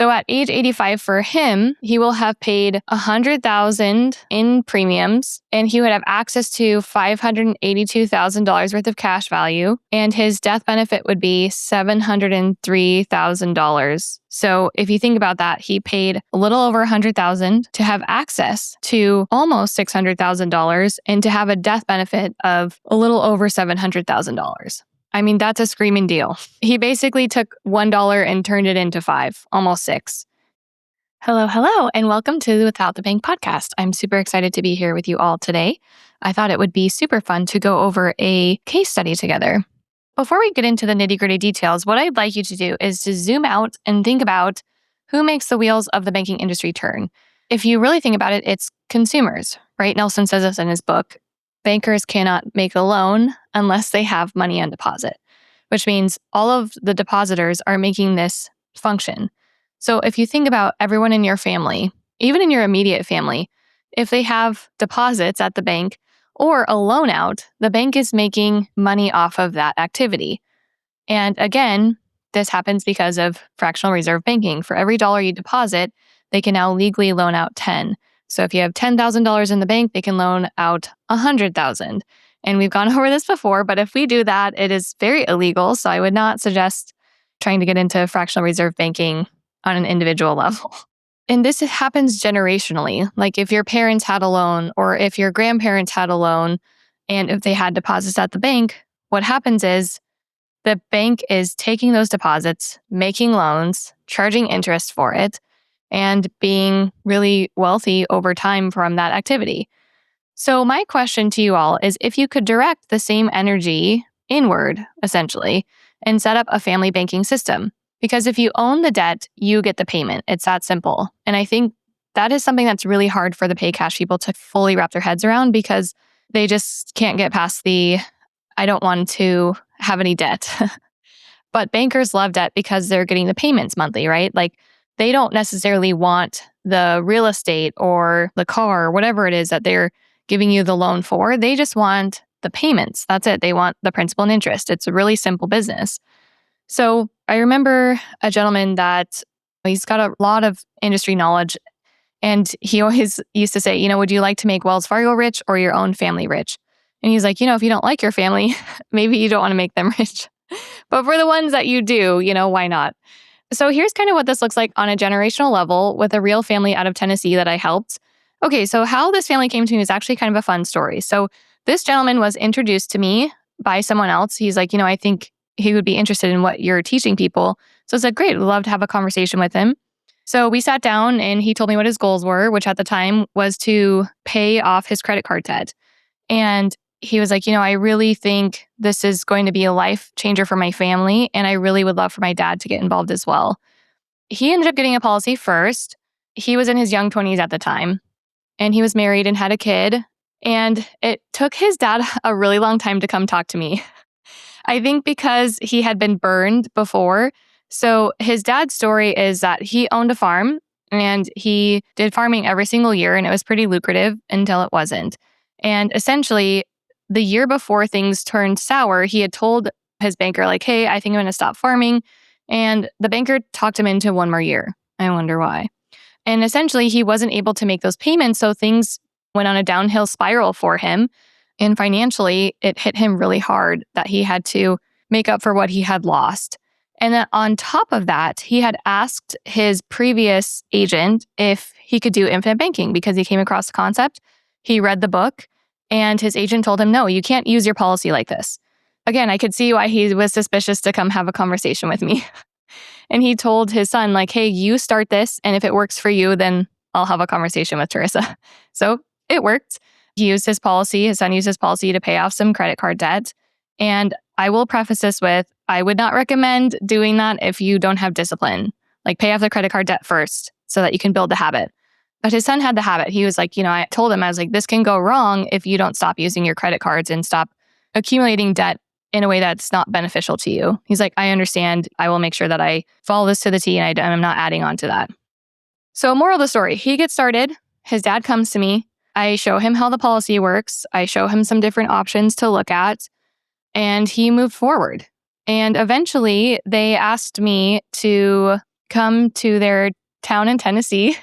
So at age 85 for him, he will have paid $100,000 in premiums, and he would have access to $582,000 worth of cash value, and his death benefit would be $703,000. So if you think about that, he paid a little over $100,000 to have access to almost $600,000 and to have a death benefit of a little over $700,000. I mean, that's a screaming deal. He basically took $1 and turned it into $5, almost $6. Hello, and welcome to the Without the Bank podcast. I'm super excited to be here with you all today. I thought it would be super fun to go over a case study together. Before we get into the nitty-gritty details, what I'd like you to do is to zoom out and think about who makes the wheels of the banking industry turn. If you really think about it, it's consumers, right? Nelson says this in his book. Bankers cannot make a loan unless they have money on deposit, which means all of the depositors are making this function. So if you think about everyone in your family, even in your immediate family, if they have deposits at the bank or a loan out, the bank is making money off of that activity. And again, this happens because of fractional reserve banking. For every dollar you deposit, they can now legally loan out 10. So if you have $10,000 in the bank, they can loan out $100,000. And we've gone over this before, but if we do that, it is very illegal. So I would not suggest trying to get into fractional reserve banking on an individual level. And this happens generationally. Like if your parents had a loan or if your grandparents had a loan, and if they had deposits at the bank, what happens is the bank is taking those deposits, making loans, charging interest for it, and being really wealthy over time from that activity. So my question to you all is if you could direct the same energy inward, essentially, and set up a family banking system. Because if you own the debt, you get the payment. It's that simple. And I think that is something that's really hard for the pay cash people to fully wrap their heads around because they just can't get past the, I don't want to have any debt. But bankers love debt because they're getting the payments monthly, right? Like they don't necessarily want the real estate or the car or whatever it is that they're giving you the loan for. They just want the payments. That's it. They want the principal and interest. It's a really simple business. So I remember a gentleman that he's got a lot of industry knowledge, and he always used to say, would you like to make Wells Fargo rich or your own family rich? And he's like, if you don't like your family, maybe you don't want to make them rich. But for the ones that you do, why not? So here's kind of what this looks like on a generational level with a real family out of Tennessee that I helped. Okay, so how this family came to me is actually kind of a fun story. So this gentleman was introduced to me by someone else. He's like, I think he would be interested in what you're teaching people. So I said, great, we'd love to have a conversation with him. So we sat down and he told me what his goals were, which at the time was to pay off his credit card debt. And he was like, I really think this is going to be a life changer for my family. And I really would love for my dad to get involved as well. He ended up getting a policy first. He was in his young 20s at the time. And he was married and had a kid. And it took his dad a really long time to come talk to me. I think because he had been burned before. So his dad's story is that he owned a farm and he did farming every single year. And it was pretty lucrative until it wasn't. And essentially, the year before things turned sour, he had told his banker, like, hey, I think I'm going to stop farming. And the banker talked him into one more year. I wonder why. And essentially, he wasn't able to make those payments. So things went on a downhill spiral for him. And financially, it hit him really hard that he had to make up for what he had lost. And then on top of that, he had asked his previous agent if he could do infinite banking because he came across the concept. He read the book. And his agent told him, no, you can't use your policy like this. Again, I could see why he was suspicious to come have a conversation with me. And he told his son, like, hey, you start this. And if it works for you, then I'll have a conversation with Tarisa. So it worked. He used his policy. His son used his policy to pay off some credit card debt. And I will preface this with, I would not recommend doing that if you don't have discipline. Like pay off the credit card debt first so that you can build the habit. But his son had the habit. He was like, I told him, I was like, this can go wrong if you don't stop using your credit cards and stop accumulating debt in a way that's not beneficial to you. He's like, I understand. I will make sure that I follow this to the T and I'm not adding on to that. So moral of the story, he gets started. His dad comes to me. I show him how the policy works. I show him some different options to look at. And he moved forward. And eventually they asked me to come to their town in Tennessee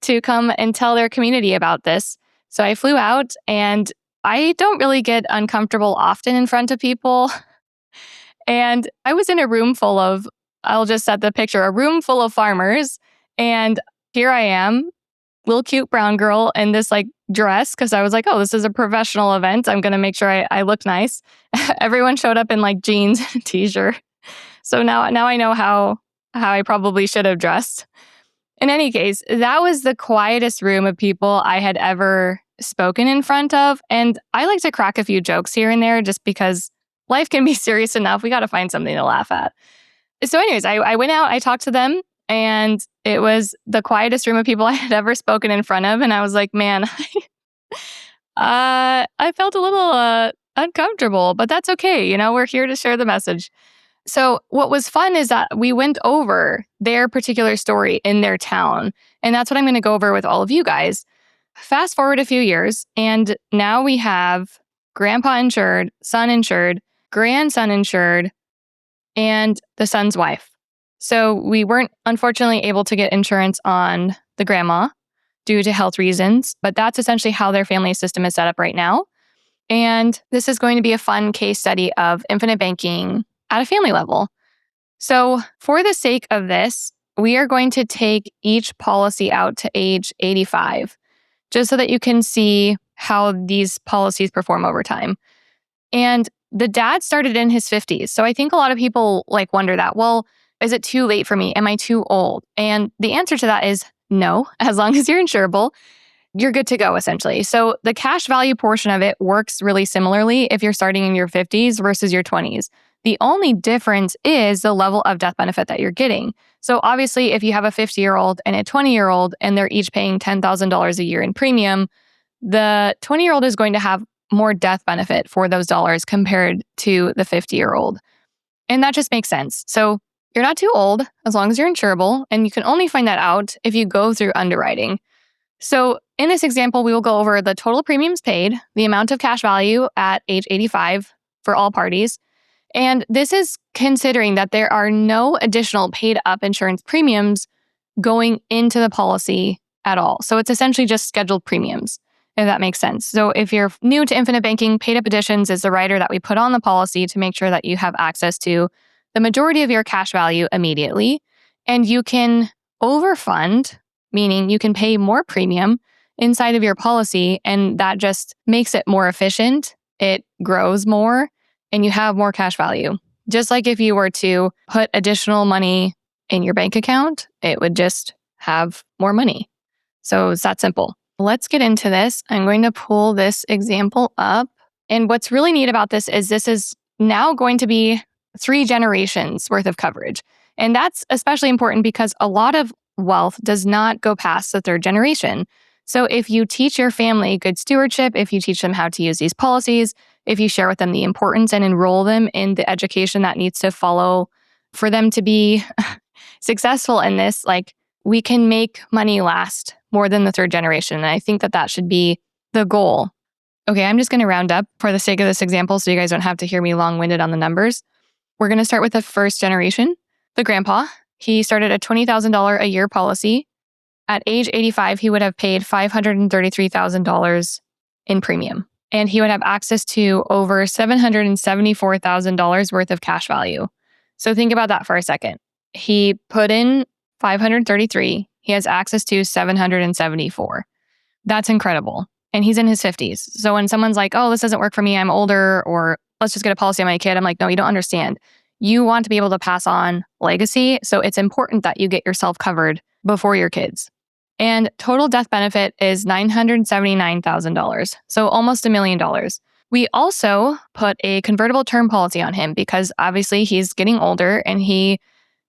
to come and tell their community about this. So I flew out, and I don't really get uncomfortable often in front of people. And I was in a room full of, I'll just set the picture, a room full of farmers. And here I am, little cute brown girl in this like dress, because I was like, oh, this is a professional event. I'm going to make sure I look nice. Everyone showed up in like jeans and a t-shirt. So now I know how I probably should have dressed. In any case, that was the quietest room of people I had ever spoken in front of. And I like to crack a few jokes here and there just because life can be serious enough. We got to find something to laugh at. So anyways, I went out, I talked to them, and it was the quietest room of people I had ever spoken in front of. And I was like, man, I felt a little uncomfortable, but that's okay. You know, we're here to share the message. So what was fun is that we went over their particular story in their town. And that's what I'm going to go over with all of you guys. Fast forward a few years, and now we have grandpa insured, son insured, grandson insured, and the son's wife. So we weren't unfortunately able to get insurance on the grandma due to health reasons, but that's essentially how their family system is set up right now. And this is going to be a fun case study of infinite banking at a family level. So for the sake of this, we are going to take each policy out to age 85, just so that you can see how these policies perform over time. And the dad started in his 50s. So I think a lot of people like wonder that, well, is it too late for me? Am I too old? And the answer to that is no. As long as you're insurable, you're good to go, essentially. So the cash value portion of it works really similarly if you're starting in your 50s versus your 20s. The only difference is the level of death benefit that you're getting. So obviously, if you have a 50-year-old and a 20-year-old and they're each paying $10,000 a year in premium, the 20-year-old is going to have more death benefit for those dollars compared to the 50-year-old. And that just makes sense. So you're not too old as long as you're insurable, and you can only find that out if you go through underwriting. So in this example, we will go over the total premiums paid, the amount of cash value at age 85 for all parties. And this is considering that there are no additional paid up insurance premiums going into the policy at all. So it's essentially just scheduled premiums, if that makes sense. So if you're new to infinite banking, paid up additions is the rider that we put on the policy to make sure that you have access to the majority of your cash value immediately. And you can overfund, meaning you can pay more premium inside of your policy, and that just makes it more efficient. It grows more, and you have more cash value. Just like if you were to put additional money in your bank account, it would just have more money. So it's that simple. Let's get into this. I'm going to pull this example up. And what's really neat about this is now going to be 3 generations worth of coverage. And that's especially important because a lot of wealth does not go past the 3rd generation. So if you teach your family good stewardship, if you teach them how to use these policies, if you share with them the importance and enroll them in the education that needs to follow for them to be successful in this, like, we can make money last more than the 3rd generation. And I think that should be the goal. Okay, I'm just going to round up for the sake of this example so you guys don't have to hear me long-winded on the numbers. We're going to start with the 1st generation, the grandpa. He started a $20,000 a year policy. At age 85, he would have paid $533,000 in premium. And he would have access to over $774,000 worth of cash value. So think about that for a second. He put in 533. He has access to 774. That's incredible. And he's in his 50s. So when someone's like, oh, this doesn't work for me, I'm older, or let's just get a policy on my kid, I'm like, no, you don't understand. You want to be able to pass on legacy. So it's important that you get yourself covered before your kids. And total death benefit is $979,000. So almost $1 million. We also put a convertible term policy on him because obviously he's getting older and he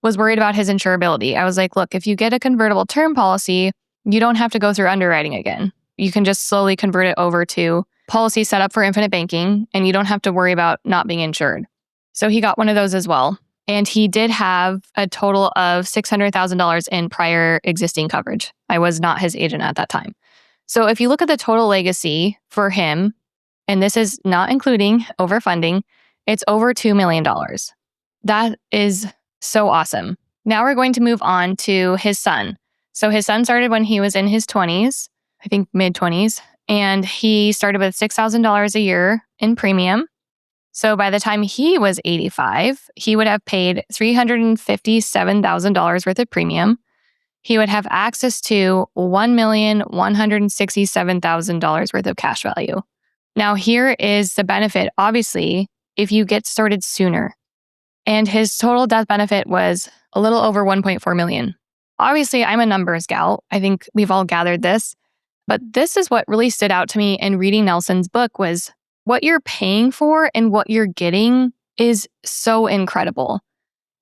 was worried about his insurability. I was like, look, if you get a convertible term policy, you don't have to go through underwriting again. You can just slowly convert it over to policy set up for infinite banking, and you don't have to worry about not being insured. So he got one of those as well. And he did have a total of $600,000 in prior existing coverage. I was not his agent at that time. So if you look at the total legacy for him, and this is not including overfunding, it's over $2 million. That is so awesome Now we're going to move on to his son. So his son started when he was in his 20s, I think mid 20s, and he started with $6,000 a year in premium. So by the time he was 85, he would have paid $357,000 worth of premium. He would have access to $1,167,000 worth of cash value. Now, here is the benefit, obviously, if you get started sooner. And his total death benefit was a little over $1.4 million. Obviously, I'm a numbers gal. I think we've all gathered this. But this is what really stood out to me in reading Nelson's book was what you're paying for and what you're getting is so incredible.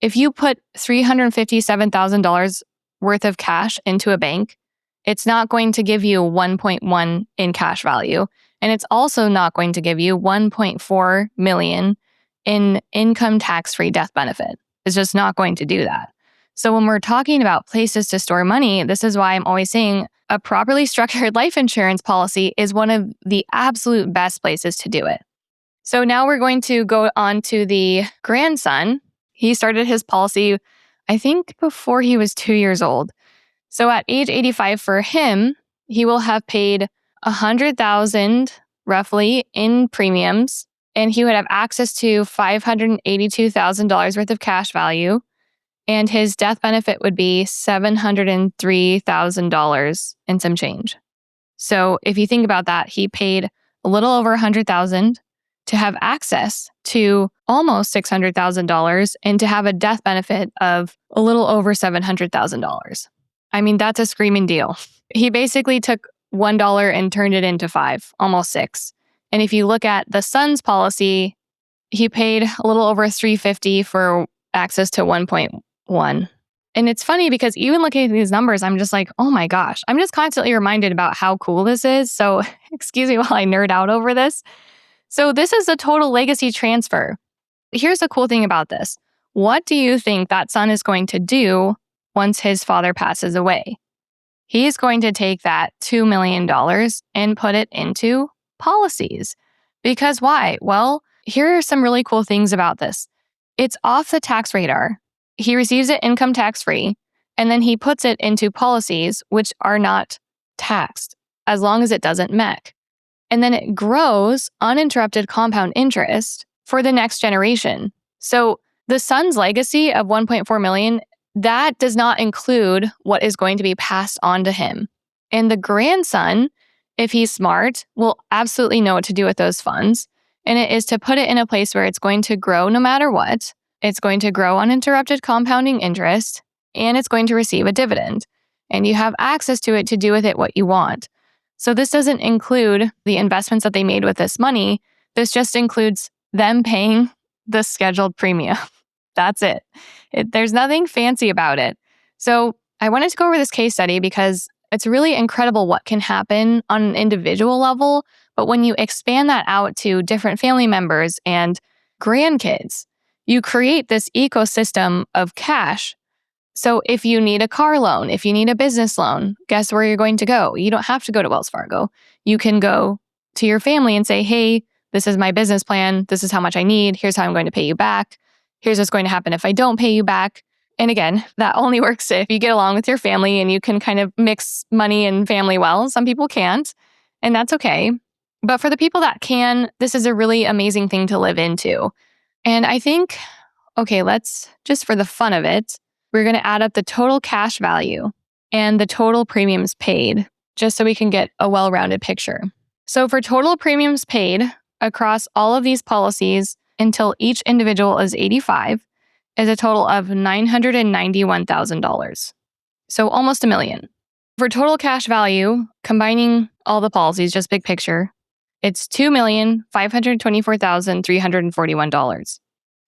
If you put $357,000 worth of cash into a bank, it's not going to give you 1.1 in cash value. And it's also not going to give you 1.4 million in income tax-free death benefit. It's just not going to do that. So when we're talking about places to store money, this is why I'm always saying a properly structured life insurance policy is one of the absolute best places to do it. So now we're going to go on to the grandson. He started his policy, I think, before he was 2 years old. So at age 85 for him, he will have paid $100,000 roughly in premiums, and he would have access to $582,000 worth of cash value. And his death benefit would be $703,000 and some change. So if you think about that, he paid a little over $100,000 to have access to almost $600,000 and to have a death benefit of a little over $700,000. I mean, that's a screaming deal. He basically took $1 and turned it into $5, almost $6. And if you look at the son's policy, he paid a little over $350 for access to 1.1. And it's funny because even looking at these numbers, I'm just like, oh my gosh, I'm just constantly reminded about how cool this is. So excuse me while I nerd out over this. So this is a total legacy transfer. Here's the cool thing about this. What do you think that son is going to do once his father passes away? He's going to take that $2 million and put it into policies. Because why? Well, here are some really cool things about this. It's off the tax radar. He receives it income tax-free, and then he puts it into policies which are not taxed as long as it doesn't MEC. And then it grows uninterrupted compound interest for the next generation. So the son's legacy of 1.4 million, that does not include what is going to be passed on to him. And the grandson, if he's smart, will absolutely know what to do with those funds. And it is to put it in a place where it's going to grow no matter what. It's going to grow uninterrupted compounding interest, and it's going to receive a dividend. And you have access to it to do with it what you want. So this doesn't include the investments that they made with this money. This just includes them paying the scheduled premium. That's it. There's nothing fancy about it. So I wanted to go over this case study because it's really incredible what can happen on an individual level. But when you expand that out to different family members and grandkids, you create this ecosystem of cash. So if you need a car loan, if you need a business loan, guess where you're going to go? You don't have to go to Wells Fargo. You can go to your family and say, hey, this is my business plan. This is how much I need. Here's how I'm going to pay you back. Here's what's going to happen if I don't pay you back. And again, that only works if you get along with your family and you can kind of mix money and family well. Some people can't, and that's okay. But for the people that can, this is a really amazing thing to live into. And I think, okay, let's just for the fun of it, we're going to add up the total cash value and the total premiums paid, just so we can get a well-rounded picture. So for total premiums paid across all of these policies until each individual is 85 is a total of $991,000. So almost $1 million. For total cash value, combining all the policies, just big picture, it's $2,524,341.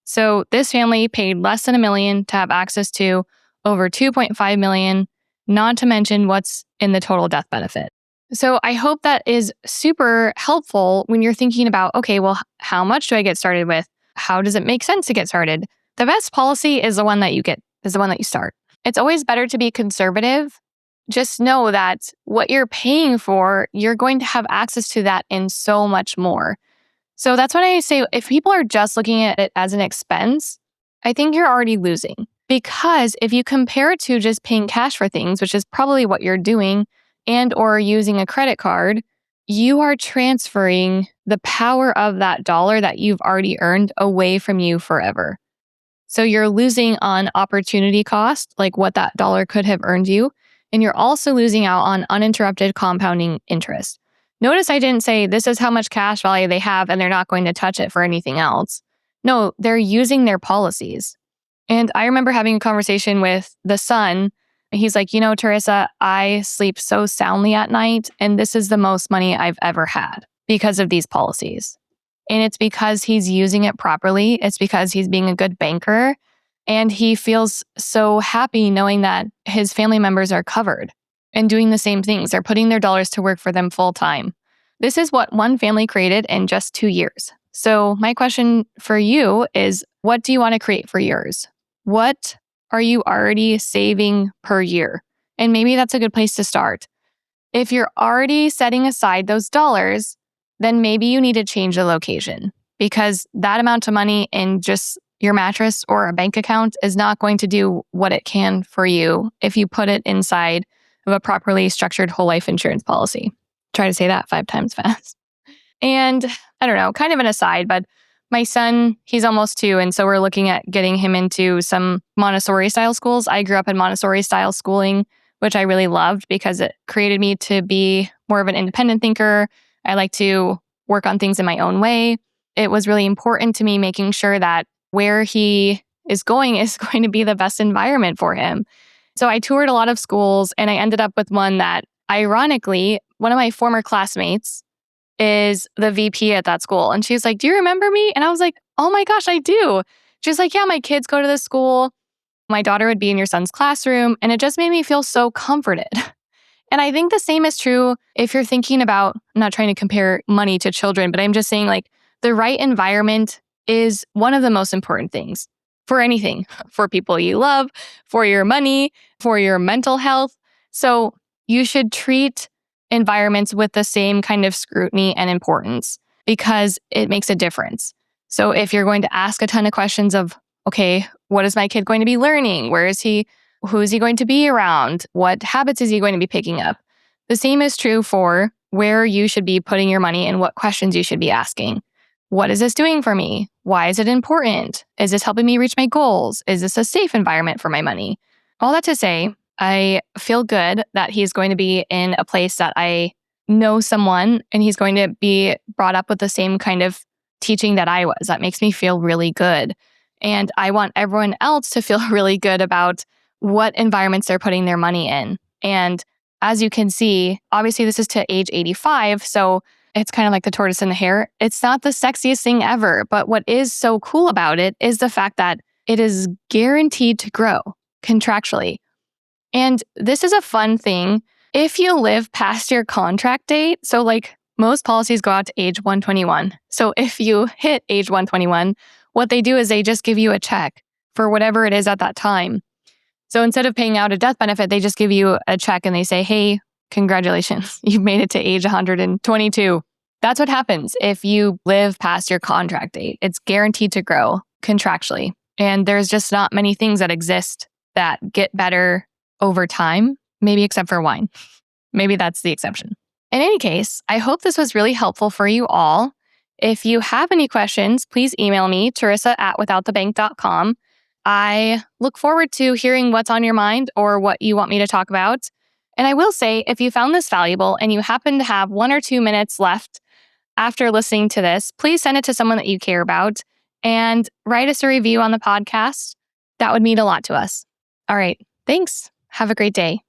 So this family paid less than $1 million to have access to over $2.5 million, not to mention what's in the total death benefit. So I hope that is super helpful when you're thinking about, okay, well, how much do I get started with? How does it make sense to get started? The best policy is the one that you start. It's always better to be conservative. Just know that what you're paying for, you're going to have access to that and so much more. So that's what I say. If people are just looking at it as an expense, I think you're already losing. Because if you compare it to just paying cash for things, which is probably what you're doing, and or using a credit card, you are transferring the power of that dollar that you've already earned away from you forever. So you're losing on opportunity cost, like what that dollar could have earned you. And you're also losing out on uninterrupted compounding interest. Notice I didn't say this is how much cash value they have and they're not going to touch it for anything else. No, they're using their policies. And I remember having a conversation with the son. He's like, Tarisa, I sleep so soundly at night, and this is the most money I've ever had because of these policies. And it's because he's using it properly. It's because he's being a good banker. And he feels so happy knowing that his family members are covered and doing the same things. They're putting their dollars to work for them full time. This is what one family created in just 2 years. So my question for you is, what do you want to create for yours? What are you already saving per year? And maybe that's a good place to start. If you're already setting aside those dollars, then maybe you need to change the location, because that amount of money in just your mattress or a bank account is not going to do what it can for you if you put it inside of a properly structured whole life insurance policy. Try to say that 5 times fast. And I don't know, kind of an aside, but my son, he's almost 2. And so we're looking at getting him into some Montessori style schools. I grew up in Montessori style schooling, which I really loved because it created me to be more of an independent thinker. I like to work on things in my own way. It was really important to me making sure that where he is going to be the best environment for him. So I toured a lot of schools, and I ended up with one that, ironically, one of my former classmates is the VP at that school. And she's like, "Do you remember me?" And I was like, "Oh my gosh, I do." She's like, "Yeah, my kids go to this school. My daughter would be in your son's classroom." And it just made me feel so comforted. And I think the same is true if you're thinking about, I'm not trying to compare money to children, but I'm just saying, like, the right environment is one of the most important things for anything, for people you love, for your money, for your mental health. So you should treat environments with the same kind of scrutiny and importance because it makes a difference. So if you're going to ask a ton of questions of, okay, what is my kid going to be learning? Where is he? Who is he going to be around? What habits is he going to be picking up? The same is true for where you should be putting your money and what questions you should be asking. What is this doing for me? Why is it important? Is this helping me reach my goals? Is this a safe environment for my money? All that to say, I feel good that he's going to be in a place that I know someone, and he's going to be brought up with the same kind of teaching that I was. That makes me feel really good. And I want everyone else to feel really good about what environments they're putting their money in. And as you can see, obviously this is to age 85. So it's kind of like the tortoise and the hare. It's not the sexiest thing ever. But what is so cool about it is the fact that it is guaranteed to grow contractually. And this is a fun thing. If you live past your contract date, so like most policies go out to age 121. So if you hit age 121, what they do is they just give you a check for whatever it is at that time. So instead of paying out a death benefit, they just give you a check and they say, "Hey, congratulations, you've made it to age 122. That's what happens if you live past your contract date. It's guaranteed to grow contractually. And there's just not many things that exist that get better over time, maybe except for wine. Maybe that's the exception. In any case, I hope this was really helpful for you all. If you have any questions, please email me, Tarisa@withoutthebank.com. I look forward to hearing what's on your mind or what you want me to talk about. And I will say, if you found this valuable and you happen to have 1 or 2 minutes left after listening to this, please send it to someone that you care about and write us a review on the podcast. That would mean a lot to us. All right. Thanks. Have a great day.